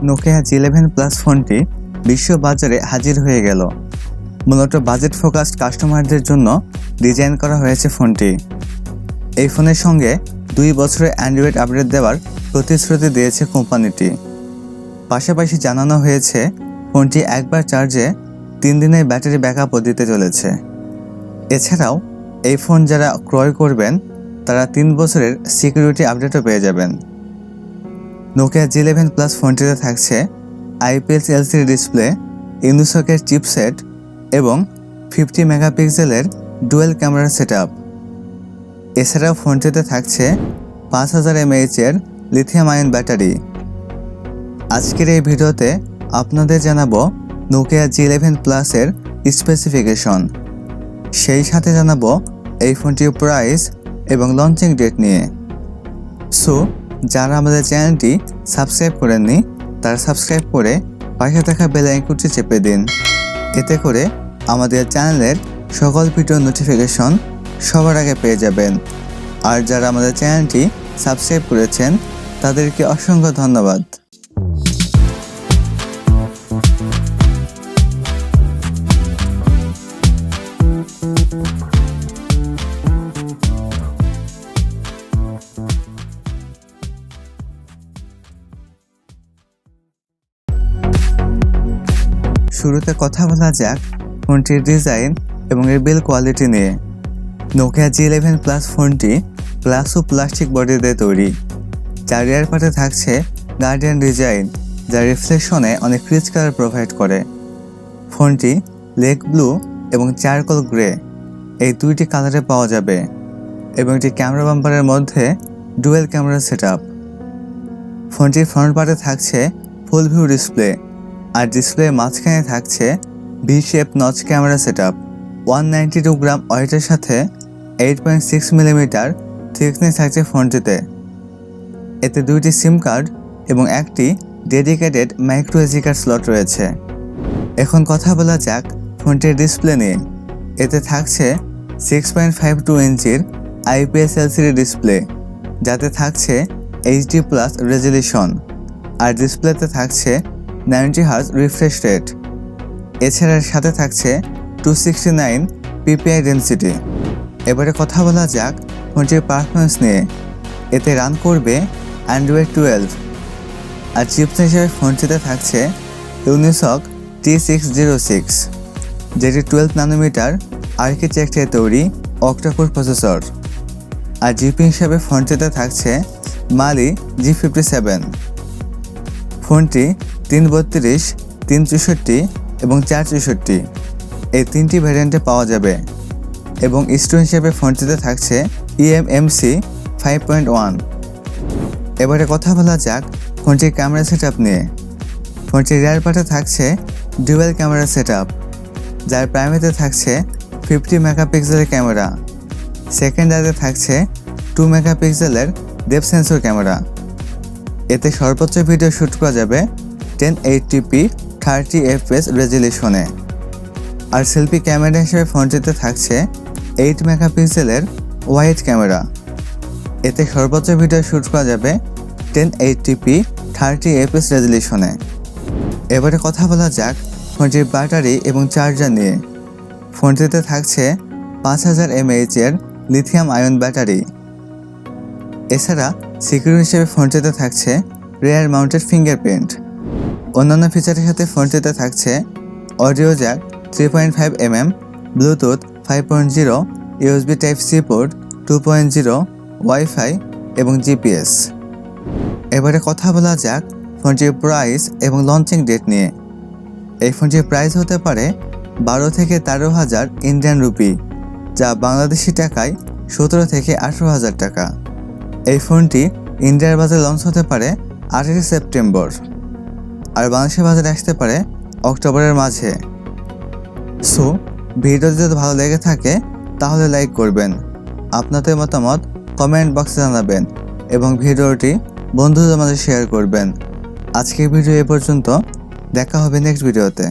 Nokia G11 plus ফোনটি বিশ্ব বাজারে হাজির হয়ে গেল। মূলত বাজেট ফোকাসড কাস্টমারদের জন্য ডিজাইন করা হয়েছে ফোনটি। এই ফোনের সঙ্গে 2 বছরের অ্যান্ড্রয়েড আপডেট দেওয়ার প্রতিশ্রুতি দিয়েছে কোম্পানিটি। পাশাপাশি জানানো হয়েছে ফোনটি একবার চার্জে 3 দিনের ব্যাটারি ব্যাকআপও দিতে চলেছে। এছাড়াও এই ফোন যারা ক্রয় করবেন তারা 3 বছরের সিকিউরিটি আপডেটও পেয়ে যাবেন। নোকিয়া G11 প্লাস ফোনটিতে থাকছে IPS LCD ডিসপ্লে, ইউনিসকের চিপসেট এবং 50 মেগাপিক্সেলের ডুয়েল ক্যামেরা সেটআপ। এছাড়াও ফোনটিতে থাকছে 5000 mAh এর লিথিয়াম আয়ন ব্যাটারি। আজকের এই ভিডিওতে আপনাদের জানাবো নোকিয়া G11 প্লাসের স্পেসিফিকেশন, সেই সাথে জানাবো এই ফোনটির প্রাইস এবং লঞ্চিং ডেট নিয়ে। সো যারা আমাদের চ্যানেলটি সাবস্ক্রাইব করেননি তারা সাবস্ক্রাইব করে পাশে থাকা বেল আইকনটি চেপে দিন। এতে করে আমাদের চ্যানেলের সকল ভিডিও নোটিফিকেশন সবার আগে পেয়ে যাবেন। আর যারা আমাদের চ্যানেলটি সাবস্ক্রাইব করেছেন তাদেরকে অসংখ্য ধন্যবাদ। শুরুতে কথা বলা যাক ফোনটির ডিজাইন এবং এর বিল্ড কোয়ালিটি নিয়ে। নোকিয়া G11 প্লাস ফোনটি গ্লাস ও প্লাস্টিক বডি দিয়ে তৈরি, যার রিয়ার পার্টে থাকছে গার্ডিয়ান ডিজাইন, যা রিফ্লেকশনে অনেক রিচ কালার প্রোভাইড করে। ফোনটি লেক ব্লু এবং চারকোল গ্রে এই দুইটি কালারে পাওয়া যাবে এবং একটি ক্যামেরা বাম্পারের মধ্যে ডুয়েল ক্যামেরা সেটআপ। ফোনটির ফ্রন্ট পার্টে থাকছে ফুল ভিউ ডিসপ্লে, আর ডিসপ্লের মাঝখানে থাকছে V shape notch camera setup. 192 গ্রাম ওয়েটের সাথে 8.6 মিলিমিটার থিকনেস থাকছে ফোনটিতে। এতে 2টি সিম কার্ড এবং একটি dedicated micro SD card slot রয়েছে। এখন কথা বলা যাক ফোনটির ডিসপ্লে নিয়ে। এতে থাকছে 6.52 ইঞ্চির IPS LCD ডিসপ্লে, যাতে থাকছে HD+ রেজলিউশন, আর ডিসপ্লেতে থাকছে 90 Hz রিফ্রেশ রেট। এছাড়া সাথে থাকছে 269 PPI ডেনসিটি। এবারে কথা বলা যাক ফোনটির পারফরমেন্স নিয়ে। এতে রান করবে Android 12, আর চিপস হিসেবে ফোনটিতে থাকছে ইউনিসক T606, যেটি 12 ন্যানোমিটার আর্কিটেকচারে তৈরি অক্টাকোর প্রসেসর। আর জিপি হিসেবে ফোনটিতে থাকছে মালি G57। ফোনটি 332, 364 এবং 464 এই 3টি ভ্যারিয়েন্টে পাওয়া যাবে এবং স্টোরেজ হিসেবে ফোনটিতে থাকছে eMMC 5.1। এবারে কথা বলা যাক ফোনটির ক্যামেরা সেটআপ নিয়ে। ফোনটির রিয়ার পার্টে থাকছে ডুয়েল ক্যামেরা সেটআপ, যার প্রাইমারিতে থাকছে 50 মেগাপিক্সেলের ক্যামেরা, সেকেন্ডারিতে থাকছে 2 মেগাপিক্সেলের ডেপথ সেন্সর ক্যামেরা। এতে সর্বোচ্চ ভিডিও শ্যুট করা যাবে 1080p 30 fps রেজলিউশনে। আর সেলফি ক্যামেরা হিসেবে ফোনটিতে থাকছে 8 মেগাপিক্সেলের ওয়াইড ক্যামেরা। এতে সর্বোচ্চ ভিডিও শ্যুট করা যাবে 1080p 30 fps রেজলিউশনে। এবারে কথা বলা যাক ফোনটির ব্যাটারি এবং চার্জার নিয়ে। ফোনটিতে থাকছে 5000 mAh এর লিথিয়াম আয়ন ব্যাটারি। এছাড়া সিকিউরিটি হিসেবে ফোনটিতে থাকছে রিয়ার মাউন্টেড ফিঙ্গারপ্রিন্ট। অন্যান্য ফিচারের সাথে ফোনটিতে থাকছে audio Jack 3.5 mm, Bluetooth 5.0, USB Type-C port 2.0, wifi এবং GPS। এবারে কথা বলা যাক ফোনটির প্রাইস এবং লঞ্চিং ডেট নিয়ে। এই ফোনটির প্রাইস হতে পারে 12 থেকে 13,000 ইন্ডিয়ান রুপি, যা বাংলাদেশি টাকায় 17 থেকে 18,000 টাকা। এই ফোনটি ইন্ডিয়ার বাজারে লঞ্চ হতে পারে 28 সেপ্টেম্বর, আর বাংলাদেশের বাজারে আসতে পারে অক্টোবরের মাঝে। সো ভিডিও যদি ভালো লেগে থাকে তাহলে লাইক করবেন, আপনাদের মতামত কমেন্ট বক্সে জানাবেন এবং ভিডিওটি বন্ধুদের মাঝে শেয়ার করবেন। আজকের ভিডিও এ পর্যন্ত, দেখা হবে নেক্সট ভিডিওতে।